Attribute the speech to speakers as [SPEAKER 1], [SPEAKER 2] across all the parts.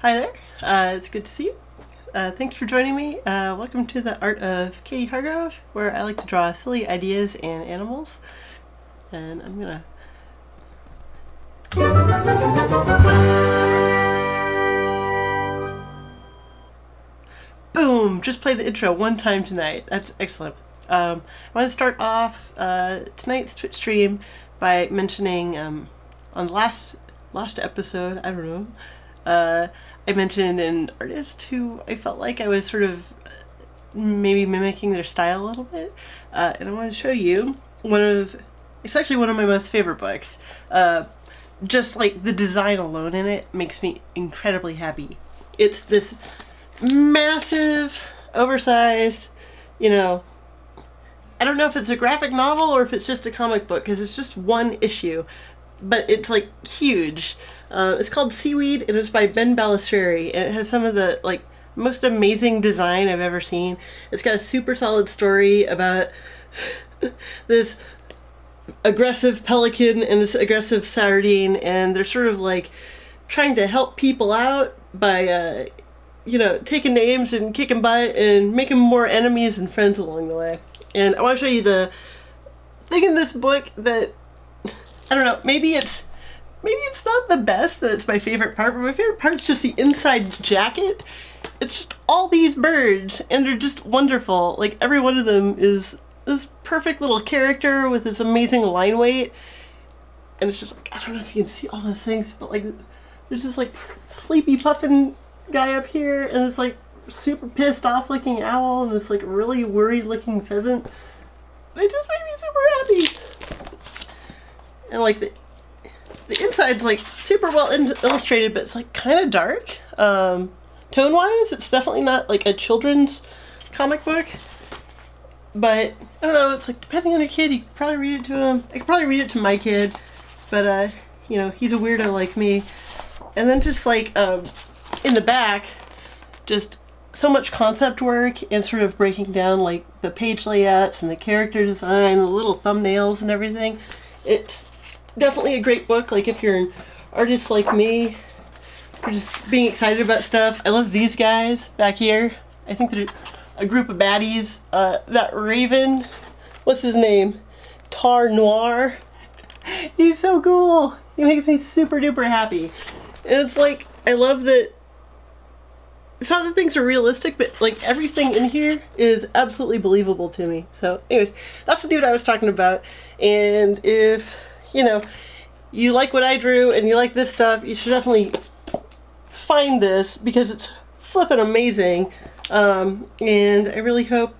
[SPEAKER 1] Hi there. It's good to see you. Thanks for joining me. Welcome to the Art of Katie Hargrove, where I like to draw silly ideas and animals. And I'm gonna. Boom! Just play the intro one time tonight. That's excellent. I want to start off tonight's Twitch stream by mentioning on the last episode, I don't know, I mentioned an artist who I felt like I was sort of maybe mimicking their style a little bit, and I want to show you it's actually one of my most favorite books. Just like the design alone in it makes me incredibly happy. It's this massive, oversized, I don't know if it's a graphic novel or if it's just a comic book because it's just one issue, but it's like huge. It's called Seaweed and it's by Ben Balistreri, and it has some of the most amazing design I've ever seen. It's got a super solid story about this aggressive pelican and this aggressive sardine, and they're sort of like trying to help people out by taking names and kicking butt and making more enemies and friends along the way. And I want to show you the thing in this book that, I don't know, maybe it's not the best, that it's my favorite part, but my favorite part is just the inside jacket. It's just all these birds, and they're just wonderful. Like, every one of them is this perfect little character with this amazing line weight. And it's just like, I don't know if you can see all those things, but like, there's this like sleepy puffin guy up here, and this like super pissed off looking owl, and this like really worried looking pheasant. They just make me super happy. And like the inside's like super well illustrated, but it's like kind of dark. Tone wise, it's definitely not like a children's comic book, but I don't know, it's like depending on your kid, you could probably read it to him. I could probably read it to my kid, but he's a weirdo like me. And then just like in the back, just so much concept work and sort of breaking down like the page layouts and the character design, the little thumbnails and everything. It's definitely a great book, like if you're an artist like me, you're just being excited about stuff. I love these guys back here. I think they're a group of baddies. That raven, what's his name? Tar Noir. He's so cool. He makes me super duper happy. And it's like, I love that it's not that things are realistic, but like everything in here is absolutely believable to me. So anyways, that's the dude I was talking about. And if you like what I drew and you like this stuff, you should definitely find this because it's flippin' amazing. And I really hope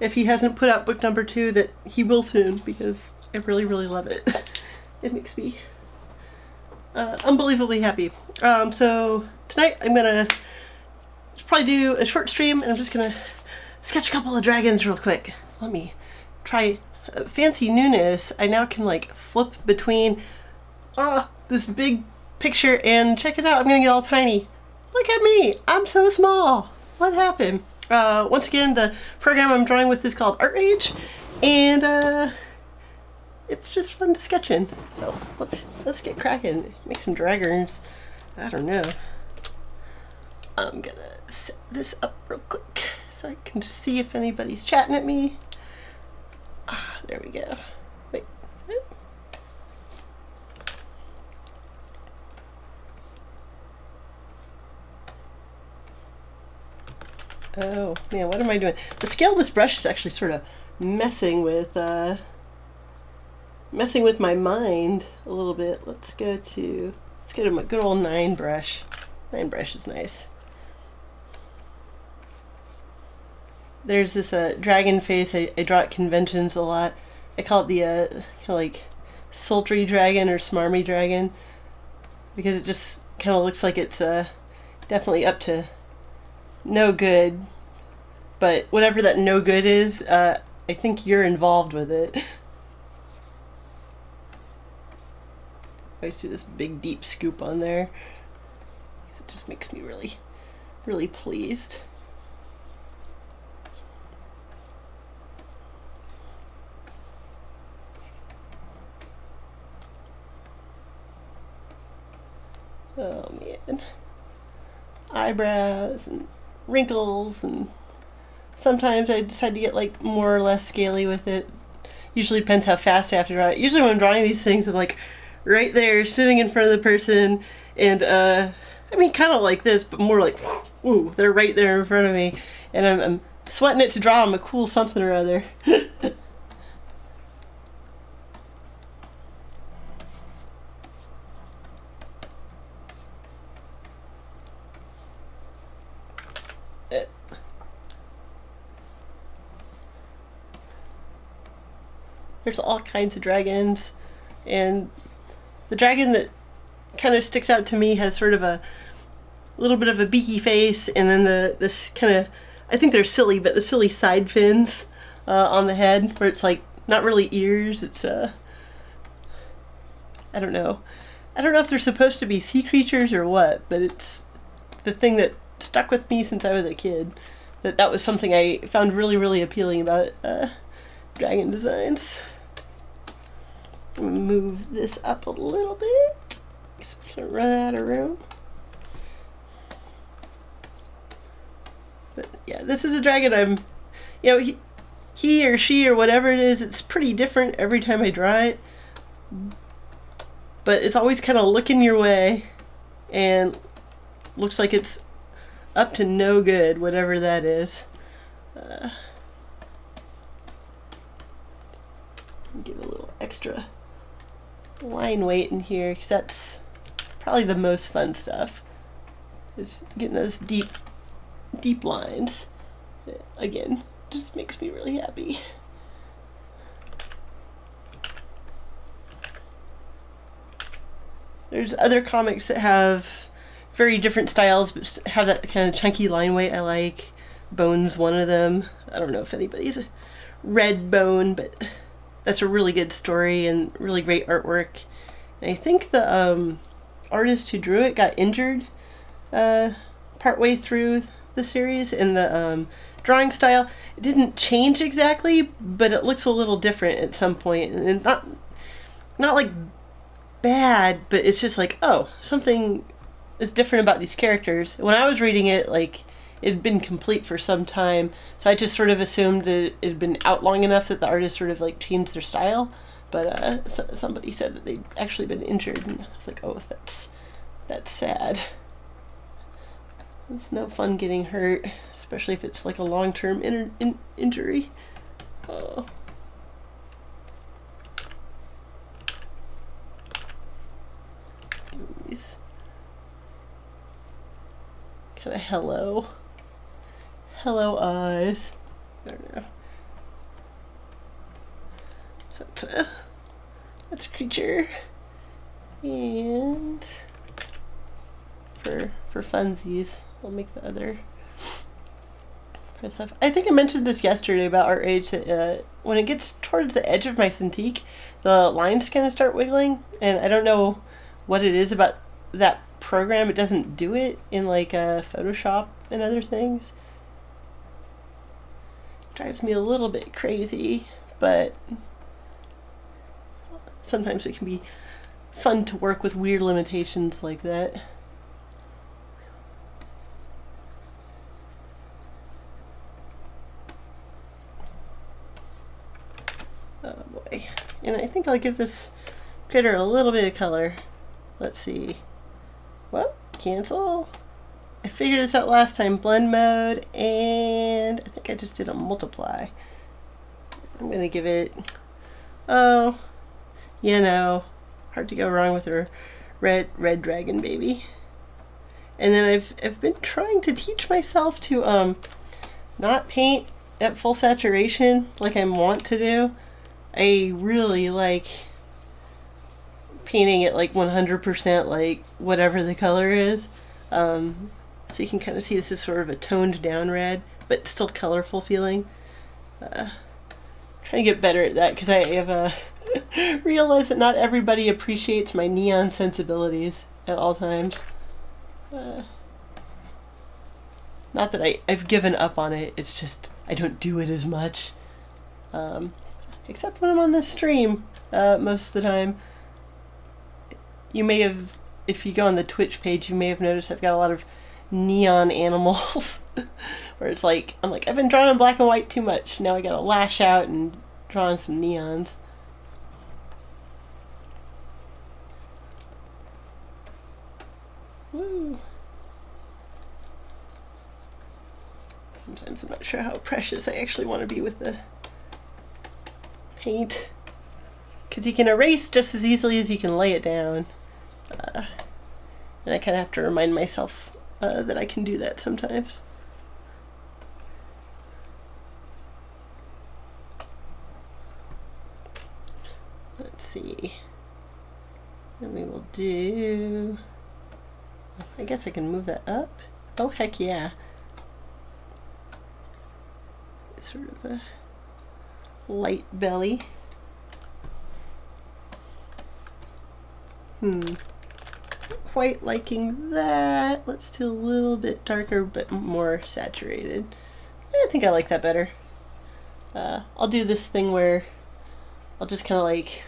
[SPEAKER 1] if he hasn't put out book number 2 that he will soon, because I really, really love it. It makes me unbelievably happy. So tonight I'm gonna probably do a short stream, and I'm just gonna sketch a couple of dragons real quick. Let me try fancy newness. I now can like flip between this big picture, and check it out, I'm gonna get all tiny. Look at me, I'm so small. What happened? Once again, the program I'm drawing with is called ArtRage, and it's just fun to sketch in. So let's get cracking. Make some dragons. I don't know. I'm gonna set this up real quick so I can just see if anybody's chatting at me. There we go. Wait. Oh man, what am I doing? The scale of this brush is actually sort of messing with my mind a little bit. Let's go to my good old 9 brush. 9 brush is nice. There's this dragon face I draw at conventions a lot. I call it the kind of like sultry dragon or smarmy dragon, because it just kind of looks like it's definitely up to no good. But whatever that no good is, I think you're involved with it. I always do this big deep scoop on there. It just makes me really, really pleased. Oh man. eyebrows and wrinkles, and sometimes I decide to get like more or less scaly with it. Usually depends how fast I have to draw it. Usually when I'm drawing these things, I'm like right there sitting in front of the person, and I mean kind of like this, but more like whoo, they're right there in front of me, and I'm sweating it to draw them a cool something or other. There's all kinds of dragons, and the dragon that kind of sticks out to me has sort of a little bit of a beaky face, and then this kind of, I think they're silly, but the silly side fins on the head, where it's like not really ears. It's I don't know. I don't know if they're supposed to be sea creatures or what, but it's the thing that stuck with me since I was a kid. That was something I found really, really appealing about dragon designs. I'm gonna move this up a little bit because I'm gonna run out of room. But yeah, this is a dragon he or she or whatever it is, it's pretty different every time I draw it. But it's always kind of looking your way and looks like it's up to no good, whatever that is. Give a little extra line weight in here, because that's probably the most fun stuff, is getting those deep lines. Again, just makes me really happy. There's other comics that have very different styles but have that kind of chunky line weight I like. Bone's one of them. I don't know if anybody's read Bone, but that's a really good story and really great artwork. And I think the artist who drew it got injured partway through the series, and the drawing style, it didn't change exactly, but it looks a little different at some point, and not like bad, but it's just like, oh, something is different about these characters. When I was reading it, like, it had been complete for some time, so I just sort of assumed that it had been out long enough that the artist sort of like changed their style. But somebody said that they'd actually been injured, and I was like, oh, that's sad. It's no fun getting hurt, especially if it's like a long-term injury. Oh. These kind of hello eyes. I don't know. So that's a creature, and for funsies, I'll make the other stuff. I think I mentioned this yesterday about Art Age, that when it gets towards the edge of my Cintiq, the lines kind of start wiggling, and I don't know what it is about that program. It doesn't do it in like Photoshop and other things. It drives me a little bit crazy, but sometimes it can be fun to work with weird limitations like that. Oh boy. And I think I'll give this critter a little bit of color. Let's see. Well, cancel. I figured this out last time. Blend mode, and I think I just did a multiply. I'm going to give it, oh, you know, hard to go wrong with her red dragon baby. And then I've been trying to teach myself to not paint at full saturation like I want to do. I really like painting at like 100%, like whatever the color is. So you can kind of see this is sort of a toned down red, but still colorful feeling. Trying to get better at that, because I have realized that not everybody appreciates my neon sensibilities at all times. Not that I've given up on it, it's just I don't do it as much. Except when I'm on this stream, most of the time. You may have, if you go on the Twitch page, you may have noticed I've got a lot of neon animals where it's like, I'm like, I've been drawing in black and white too much. Now I gotta lash out and draw on some neons. Woo. Sometimes I'm not sure how precious I actually want to be with the paint, because you can erase just as easily as you can lay it down. And I kind of have to remind myself that I can do that sometimes. Let's see. Then we will do... I guess I can move that up. Oh, heck yeah. Sort of a light belly. Not quite liking that. Let's do a little bit darker but more saturated. I think I like that better. I'll do this thing where I'll just kind of like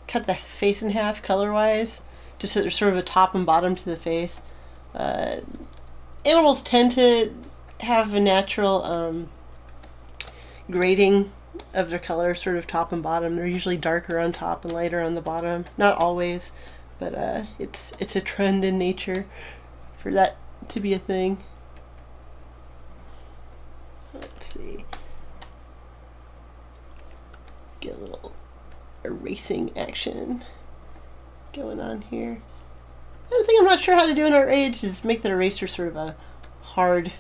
[SPEAKER 1] cut the face in half color-wise, just so there's sort of a top and bottom to the face. Animals tend to have a natural grading of their color, sort of top and bottom. They're usually darker on top and lighter on the bottom. Not always, but it's a trend in nature for that to be a thing. Let's see. Get a little erasing action going on here. Another thing I'm not sure how to do in our age is make the eraser sort of a hard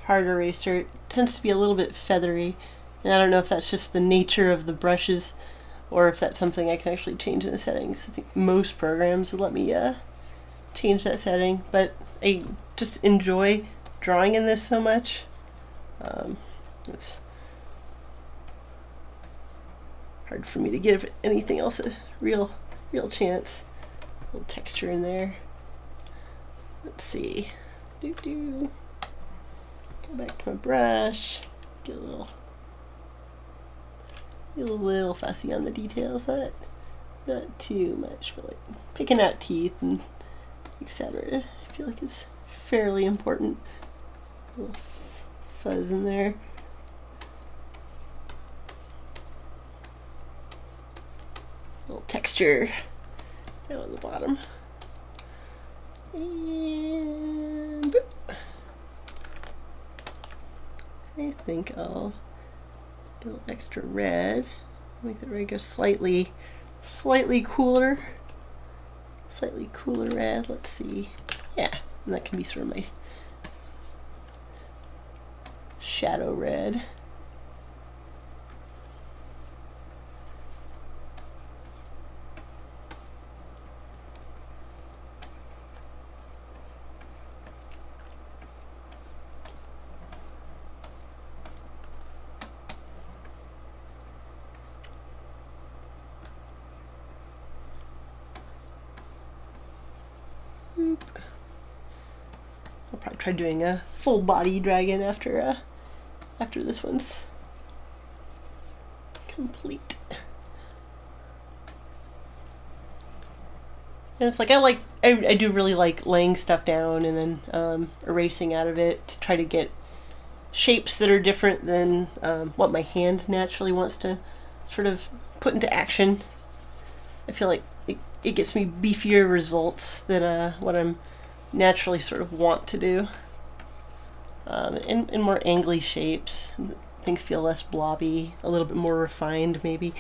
[SPEAKER 1] eraser. It tends to be a little bit feathery, and I don't know if that's just the nature of the brushes or if that's something I can actually change in the settings. I think most programs would let me change that setting, but I just enjoy drawing in this so much. It's hard for me to give anything else a real chance. A little texture in there. Let's see. Go back to my brush. Get a little fussy on the details. Not too much, but like picking out teeth and etc. I feel like it's fairly important. A little fuzz in there. A little texture down on the bottom. And boop. I think I'll get a little extra red. Make the red go slightly cooler. Slightly cooler red. Let's see. Yeah, and that can be sort of my shadow red. I'll probably try doing a full body dragon after this one's complete. And it's like I do really like laying stuff down and then erasing out of it to try to get shapes that are different than what my hand naturally wants to sort of put into action. I feel like it gets me beefier results than what I'm naturally sort of want to do. In more angly shapes, things feel less blobby, a little bit more refined maybe.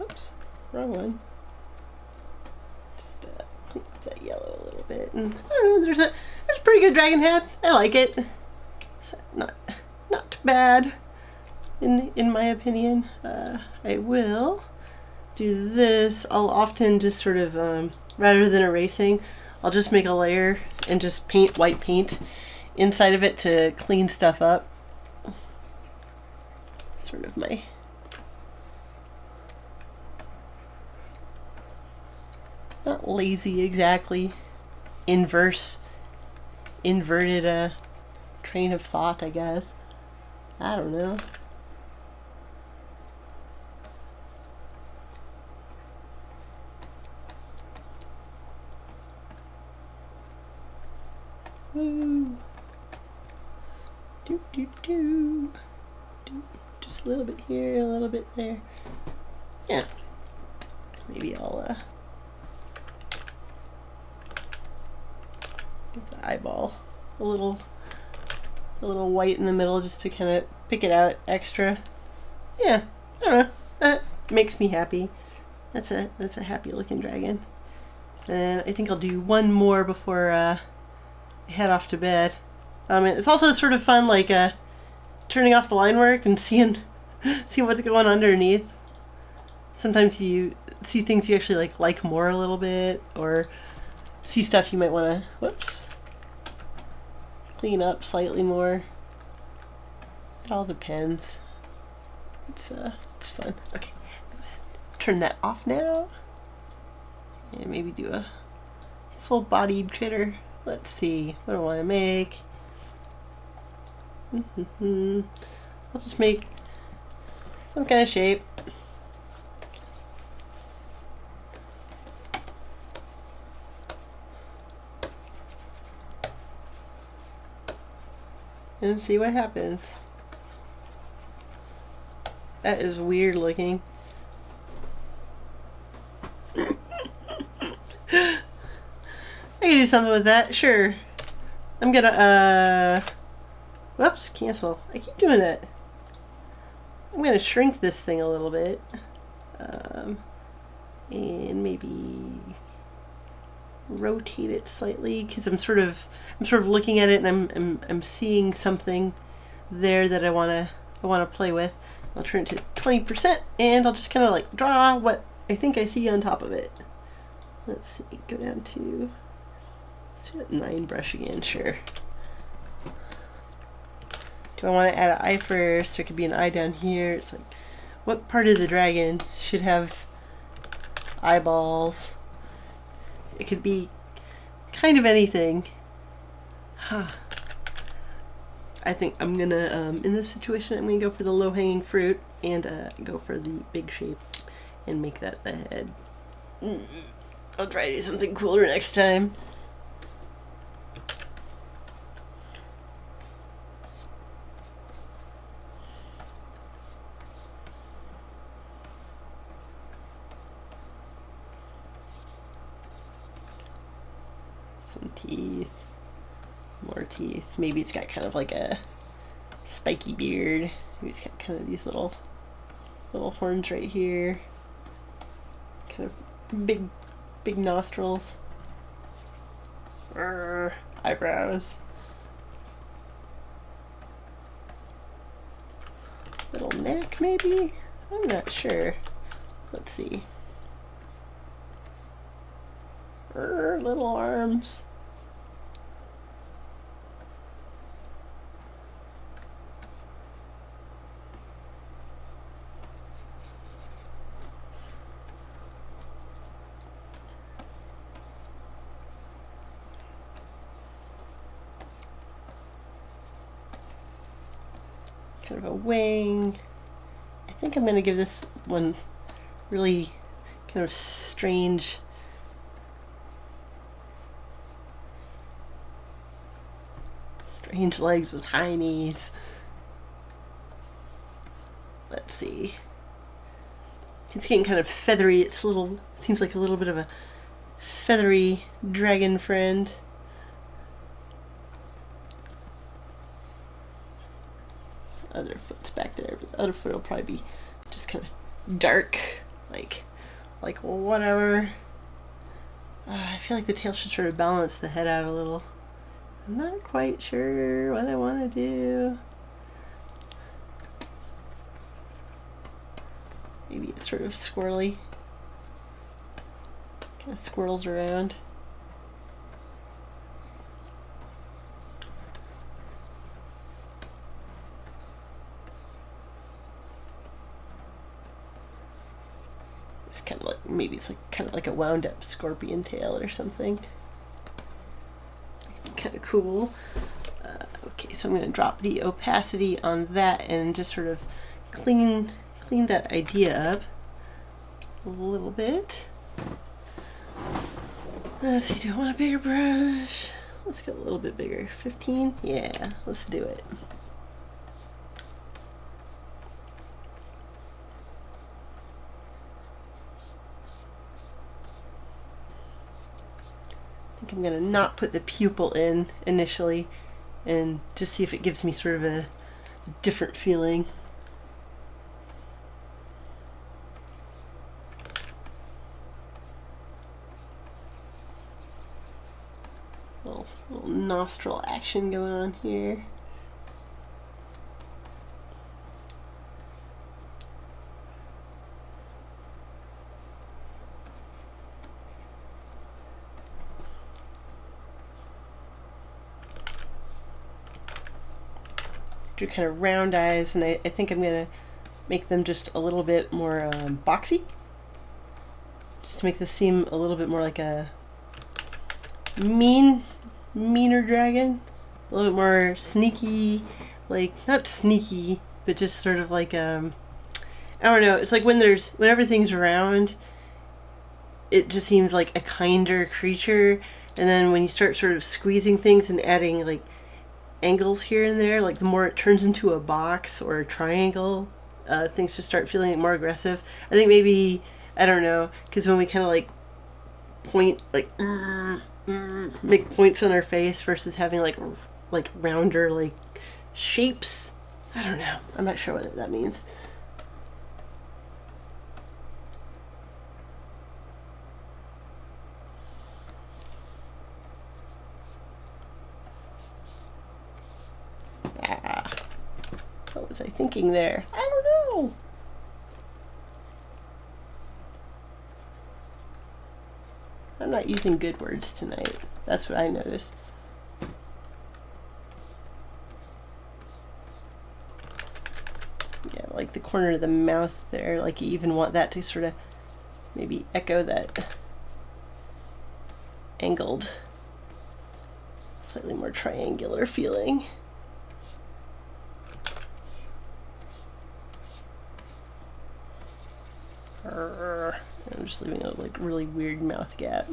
[SPEAKER 1] Oops, wrong one. Just clean up that yellow a little bit, and I don't know. There's a pretty good dragon head. I like it. It's not bad, in my opinion. I will do this. I'll often just sort of rather than erasing, I'll just make a layer and just paint white paint inside of it to clean stuff up. Sort of my not lazy exactly, inverted train of thought, I guess. I don't know. Woo. Do, do, do. Do. Just a little bit here, a little bit there. Yeah. Maybe I'll give the eyeball a little white in the middle just to kind of pick it out extra. Yeah, I don't know. That makes me happy. That's a happy looking dragon. And I think I'll do one more before I head off to bed. It's also sort of fun, like turning off the line work and seeing what's going underneath. Sometimes you see things you actually like more a little bit, or see stuff you might want to, whoops, clean up slightly more. It all depends. It's fun. Okay, turn that off now, and maybe do a full-bodied critter. Let's see, what do I want to make? I'll just make some kind of shape. And see what happens. That is weird looking. I can do something with that, sure. I'm gonna, whoops, cancel. I keep doing that. I'm gonna shrink this thing a little bit. And maybe rotate it slightly, because I'm sort of looking at it and I'm seeing something there that I wanna play with. I'll turn it to 20% and I'll just kind of like draw what I think I see on top of it. Let's see, go down to, let's do that 9 brush again, sure. Do I want to add an eye first? There could be an eye down here. It's like, what part of the dragon should have eyeballs? It could be kind of anything. Huh. I think I'm gonna, in this situation, I'm gonna go for the low-hanging fruit and go for the big shape and make that the head. I'll try to do something cooler next time. Some teeth, more teeth. Maybe it's got kind of like a spiky beard. Maybe it's got kind of these little horns right here. Kind of big nostrils. Eyebrows. Little neck maybe? I'm not sure. Let's see. Little arms. Kind of a wing. I think I'm going to give this one really kind of strange legs with high knees. Let's see. It's getting kind of feathery. It's seems like a little bit of a feathery dragon friend. Other foot's back there, but the other foot will probably be just kind of dark, like whatever. I feel like the tail should sort of balance the head out a little. I'm not quite sure what I want to do. Maybe it's sort of squirrely, kind of squirrels around. Kind of like, maybe it's like kind of like a wound up scorpion tail or something. Kind of cool. Okay. Okay, so I'm going to drop the opacity on that and just sort of clean that idea up a little bit. Let's see, do I want a bigger brush? Let's go a little bit bigger. 15? Yeah, let's do it. I think I'm going to not put the pupil in initially and just see if it gives me sort of a different feeling. Little nostril action going on here. Do kind of round eyes, and I think I'm gonna make them just a little bit more boxy, just to make this seem a little bit more like a meaner dragon, a little bit more sneaky, like not sneaky, but just sort of like I don't know. It's like when everything's round, it just seems like a kinder creature, and then when you start sort of squeezing things and adding like angles here and there, like the more it turns into a box or a triangle, things just start feeling more aggressive. I think maybe, I don't know, because when we kind of like point, like make points on our face versus having like rounder like shapes, I don't know, I'm not sure what that means. What was I thinking there? I don't know. I'm not using good words tonight. That's what I noticed. Yeah, like the corner of the mouth there, like you even want that to sort of maybe echo that angled, slightly more triangular feeling. I'm just leaving a like really weird mouth gap.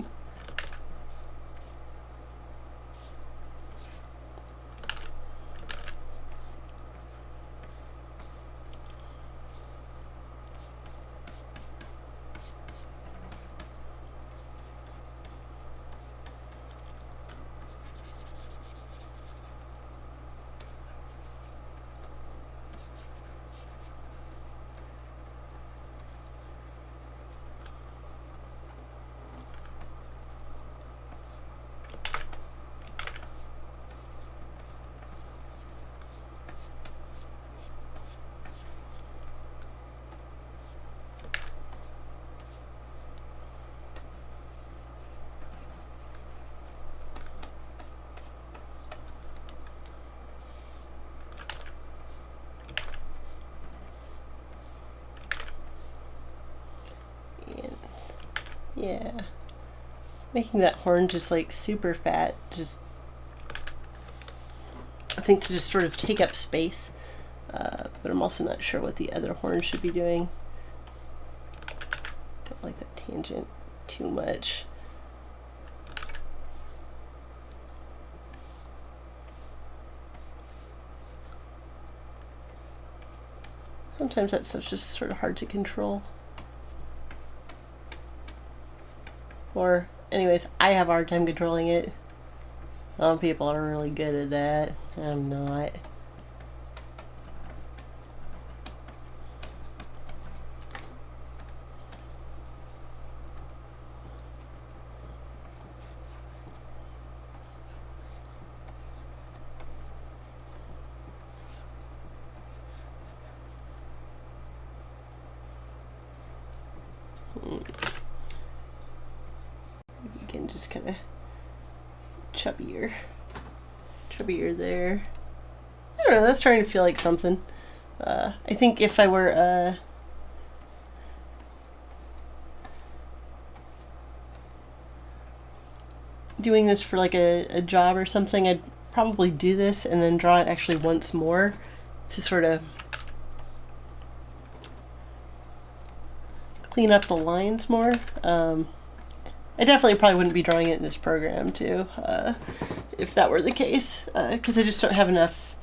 [SPEAKER 1] Yeah, making that horn just like super fat, just I think to just sort of take up space, but I'm also not sure what the other horn should be doing. Don't like that tangent too much. Sometimes that stuff's just sort of hard to control. Or, anyways, I have a hard time controlling it. Some people are really good at that. I'm not. Again, just kind of chubbier there. I don't know, that's starting to feel like something. I think if I were doing this for like a job or something, I'd probably do this and then draw it actually once more to sort of clean up the lines more. I definitely probably wouldn't be drawing it in this program too, if that were the case, because I just don't have enough,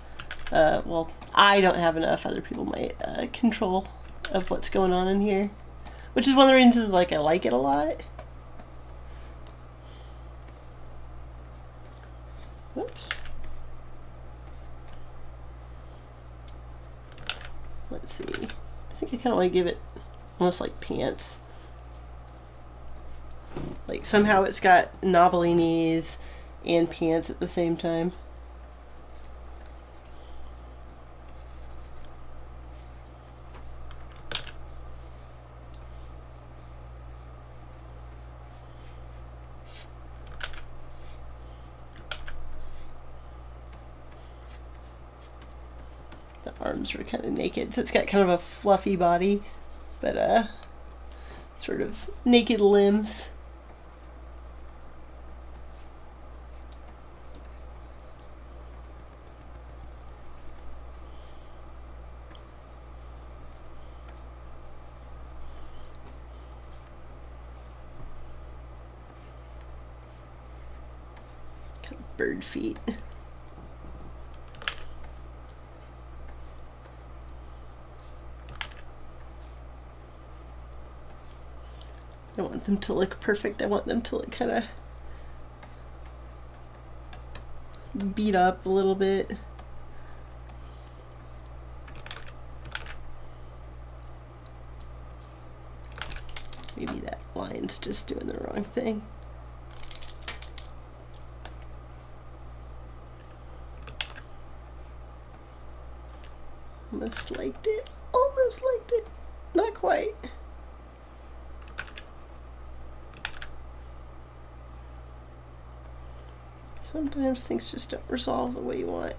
[SPEAKER 1] well, I don't have enough, other people might, control of what's going on in here, which is one of the reasons like I like it a lot. Whoops. Let's see. I think I kind of want to give it almost like pants. Like somehow it's got knobbly knees and pants at the same time. The arms are kind of naked, so it's got kind of a fluffy body, but sort of naked limbs. Kind of bird feet. I don't want them to look perfect. I want them to look kind of beat up a little bit. Maybe that line's just doing the wrong thing. Almost liked it. Almost liked it. Not quite. Sometimes things just don't resolve the way you want.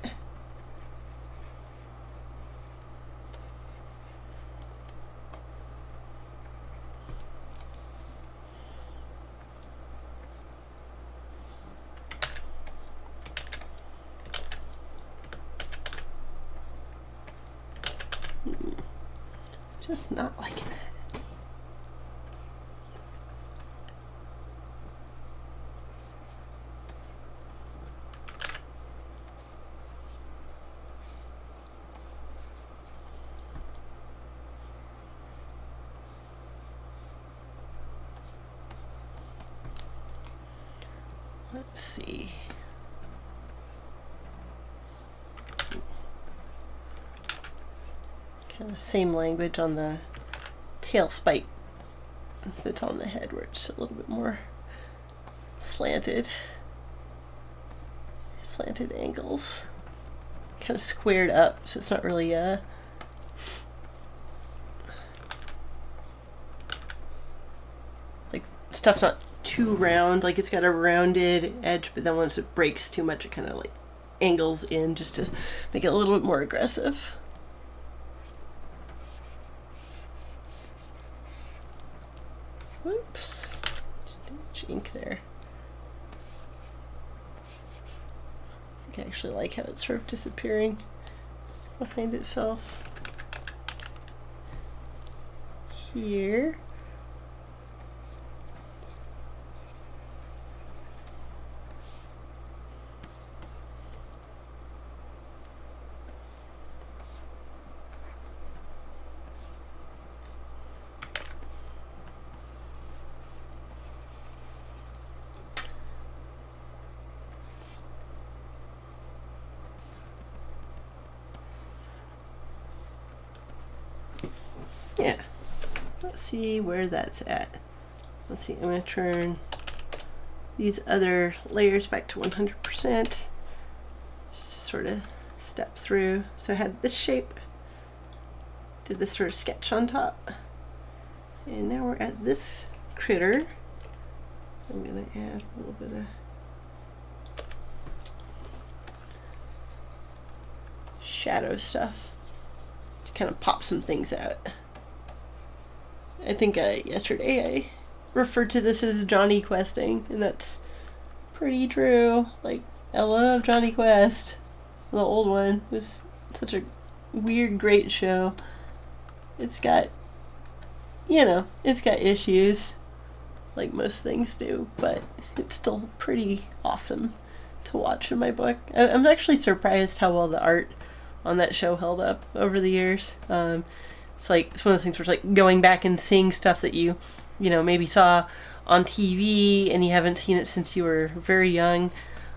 [SPEAKER 1] Just not liking it. Let's see. Kind of the same language on the tail spike that's on the head, where it's a little bit more slanted angles, kind of squared up, so it's not really like stuff's not too round, like it's got a rounded edge, but then once it breaks too much it kind of like angles in just to make it a little bit more aggressive. Whoops, just too much ink there. I think I actually like how it's sort of disappearing behind itself here. Yeah, let's see where that's at. Let's see, I'm going to turn these other layers back to 100%. Just sort of step through. So I had this shape, did this sort of sketch on top. And now we're at this critter. I'm going to add a little bit of shadow stuff to kind of pop some things out. I think yesterday I referred to this as Johnny questing, and that's pretty true. Like, I love Johnny Quest. The old one. It was such a weird, great show. It's got, it's got issues, like most things do, but it's still pretty awesome to watch in my book. I'm actually surprised how well the art on that show held up over the years. It's one of those things where it's like going back and seeing stuff that you maybe saw on TV and you haven't seen it since you were very young,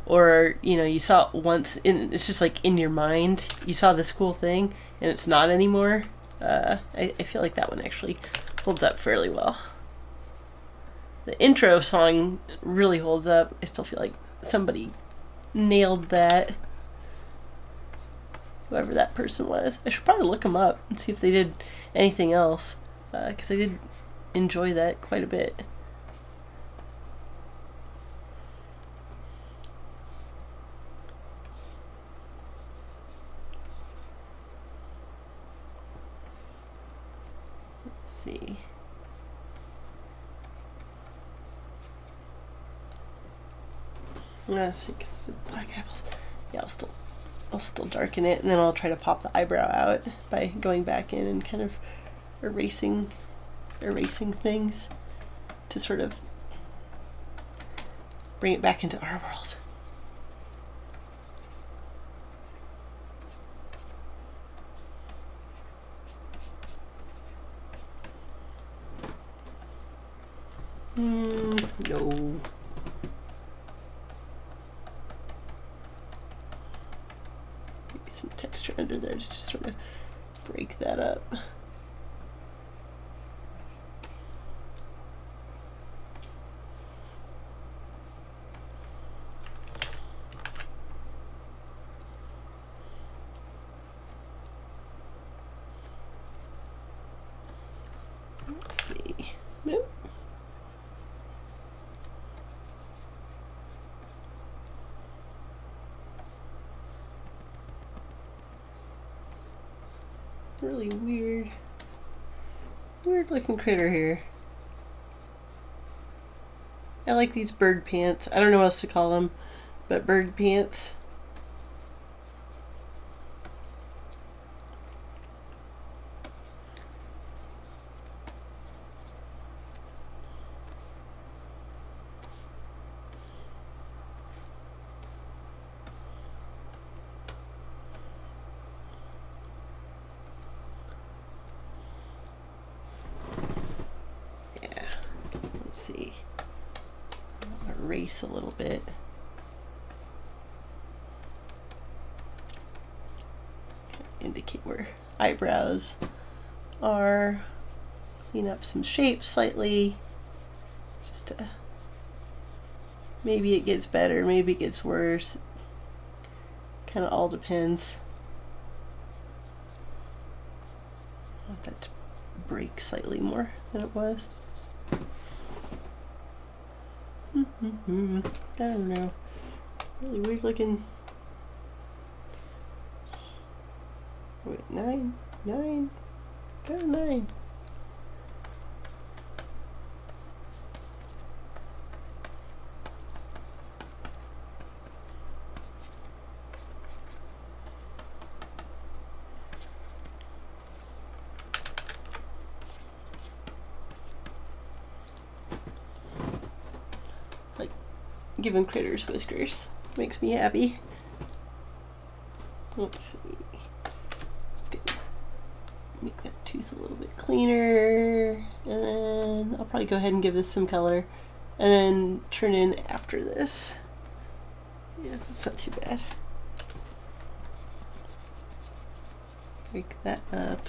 [SPEAKER 1] or you saw it once and it's just like in your mind you saw this cool thing and it's not anymore. I feel like that one actually holds up fairly well. The intro song really holds up. I still feel like somebody nailed that, whoever that person was. I should probably look them up and see if they did anything else, because I did enjoy that quite a bit. Let's see. Let's see, because there's black apples. Yeah, I'll still darken it, and then I'll try to pop the eyebrow out by going back in and kind of erasing things to sort of bring it back into our world. No. Some texture under there to just sort of break that up. Let's see. Nope. Really weird looking critter here. I like these bird pants. I don't know what else to call them, but bird pants. See, I'll erase a little bit. Indicate where eyebrows are. Clean up some shapes slightly. Just to, maybe it gets better, maybe it gets worse. Kind of all depends. I want that to break slightly more than it was. I don't know. Really weird looking. Wait, 9? Go 9. Giving critters whiskers makes me happy. Let's see. Make that tooth a little bit cleaner, and then I'll probably go ahead and give this some color, and then turn in after this. Yeah, that's not too bad. Break that up.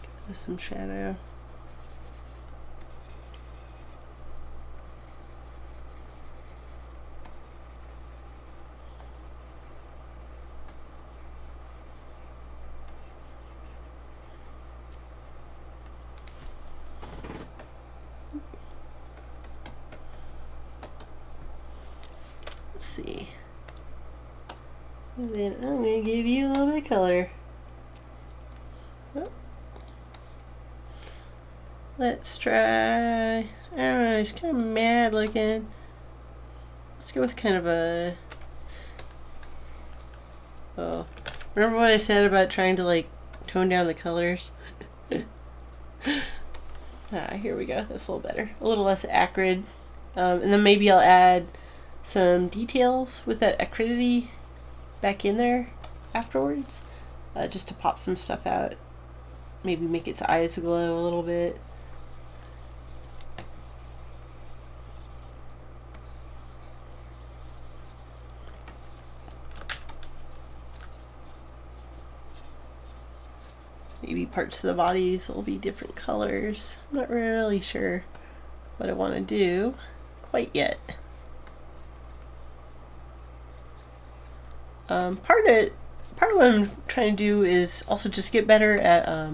[SPEAKER 1] Give this some shadow. See, and then I'm going to give you a little bit of color. Oh. Let's try, I don't know, it's kind of mad looking. Let's go with kind of a Oh, remember what I said about trying to like tone down the colors? Here we go. That's a little better. A little less acrid. And then maybe I'll add some details with that acridity back in there afterwards, just to pop some stuff out. Maybe make its eyes glow a little bit. Maybe parts of the bodies will be different colors. I'm not really sure what I want to do quite yet. Part of what I'm trying to do is also just get better at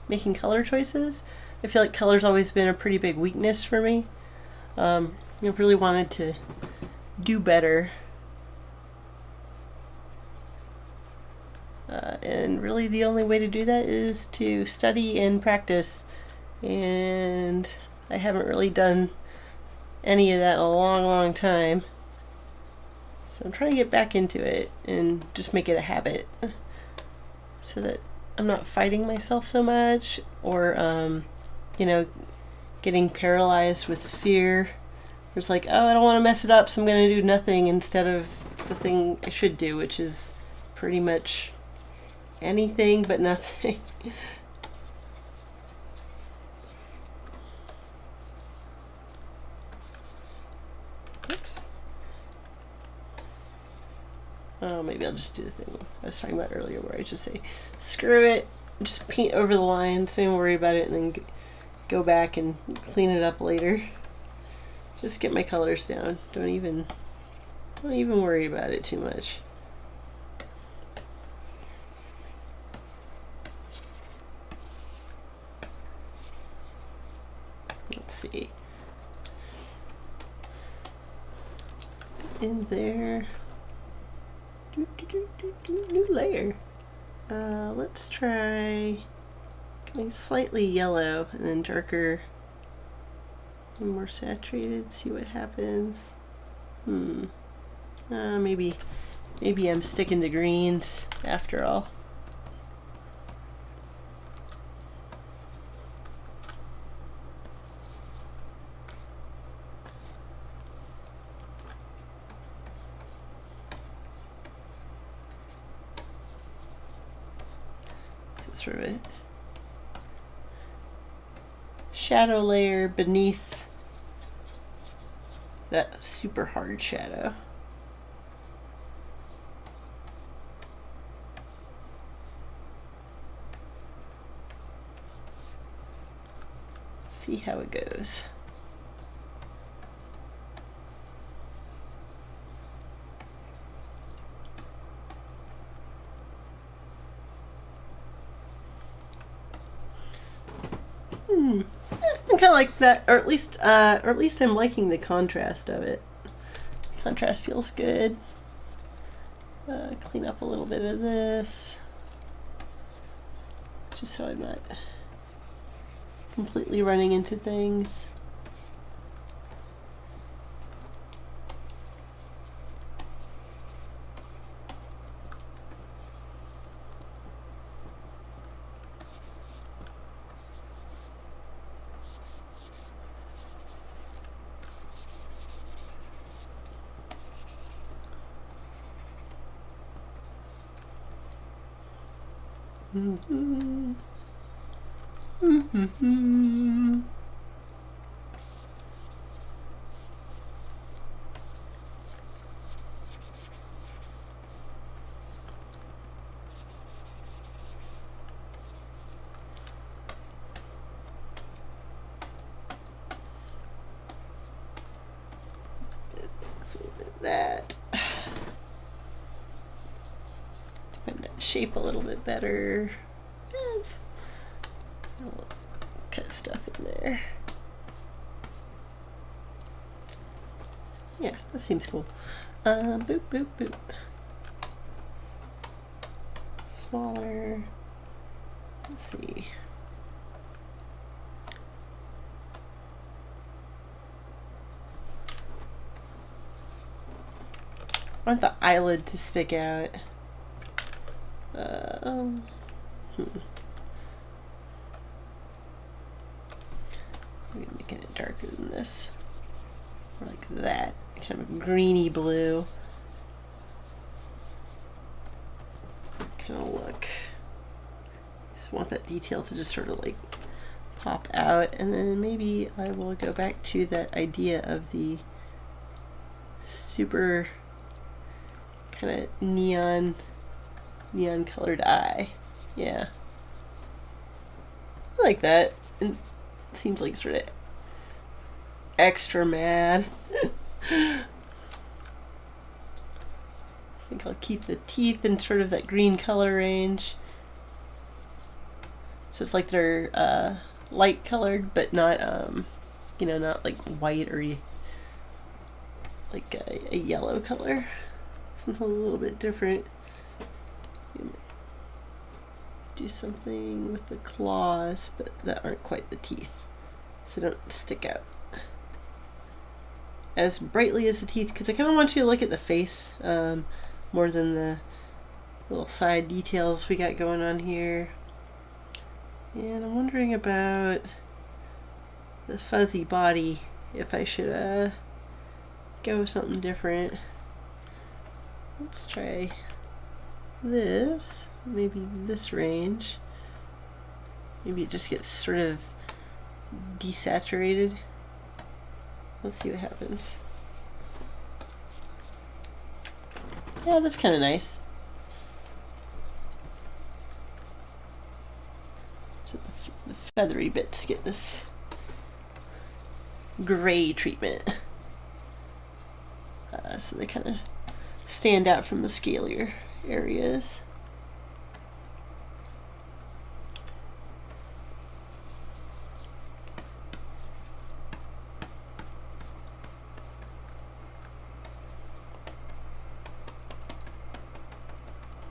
[SPEAKER 1] making color choices. I feel like color's always been a pretty big weakness for me. I've really wanted to do better. And really the only way to do that is to study and practice. And I haven't really done any of that in a long time. So I'm trying to get back into it and just make it a habit so that I'm not fighting myself so much, or getting paralyzed with fear. It's like, oh, I don't want to mess it up, so I'm going to do nothing instead of the thing I should do, which is pretty much anything but nothing. Oops. Oh, maybe I'll just do the thing I was talking about earlier where I just say, screw it, just paint over the lines, don't even worry about it, and then go back and clean it up later. Just get my colors down. Don't even worry about it too much. Let's see. In there. New layer. Let's try going slightly yellow and then darker and more saturated. See what happens. Maybe I'm sticking to greens after all. Sort of a shadow layer beneath that super hard shadow. See how it goes. I kind of like that, or at least I'm liking the contrast of it. Contrast feels good. Clean up a little bit of this, just so I'm not completely running into things. That find that shape a little bit better. I'll cut stuff in there. Yeah, that seems cool. Boop, boop, boop. Smaller. Let's see. I want the eyelid to stick out. Maybe making it darker than this. Or like that. Kind of a greeny blue. Kind of look. Just want that detail to just sort of like pop out, and then maybe I will go back to that idea of the super kind of neon colored eye. Yeah, I like that. It seems like sort of extra mad. I think I'll keep the teeth in sort of that green color range. So it's like they're light colored, but not, you know, not like white or like a yellow color. Something a little bit different. Do something with the claws, but that aren't quite the teeth, so they don't stick out as brightly as the teeth, because I kind of want you to look at the face more than the little side details we got going on here. And I'm wondering about the fuzzy body, if I should go with something different. Let's try this, maybe this range. Maybe it just gets sort of desaturated. Let's see what happens. Yeah, that's kind of nice. So the feathery bits get this gray treatment. So they kind of stand out from the scalier areas.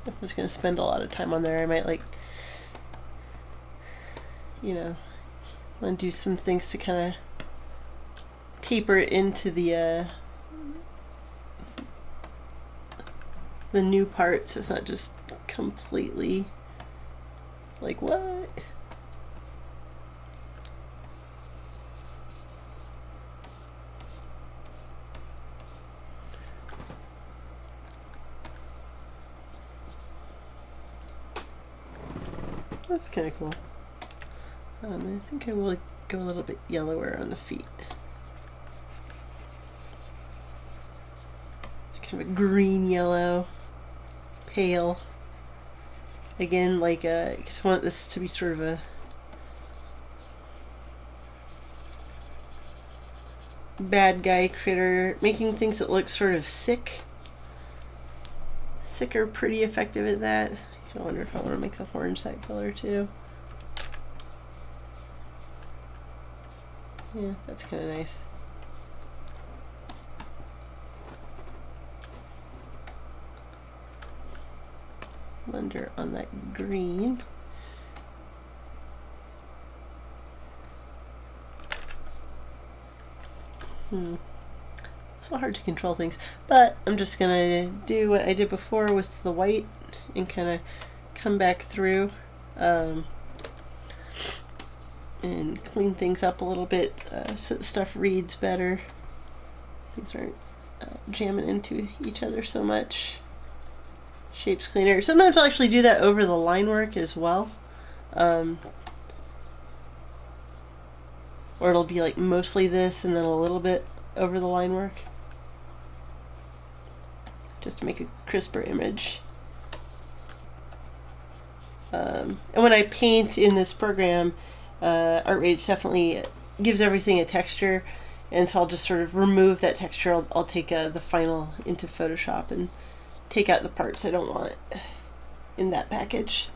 [SPEAKER 1] If I was going to spend a lot of time on there, I might, like, you know, want to do some things to kind of taper it into the new part, so it's not just completely like, what? That's kind of cool. I think I will go a little bit yellower on the feet. Kind of a green yellow, pale. Again, like, because I want this to be sort of a bad guy critter, making things that look sort of sick. Sick are pretty effective at that. I wonder if I want to make the horns that color too. Yeah, that's kind of nice. Wonder on that green. It's so hard to control things, but I'm just gonna do what I did before with the white and kind of come back through and clean things up a little bit so the stuff reads better. Things aren't jamming into each other so much. Shapes cleaner. Sometimes I'll actually do that over the line work as well. Or it'll be like mostly this and then a little bit over the line work. Just to make a crisper image. And when I paint in this program, ArtRage definitely gives everything a texture, and so I'll just sort of remove that texture. I'll take the final into Photoshop and take out the parts I don't want in that package.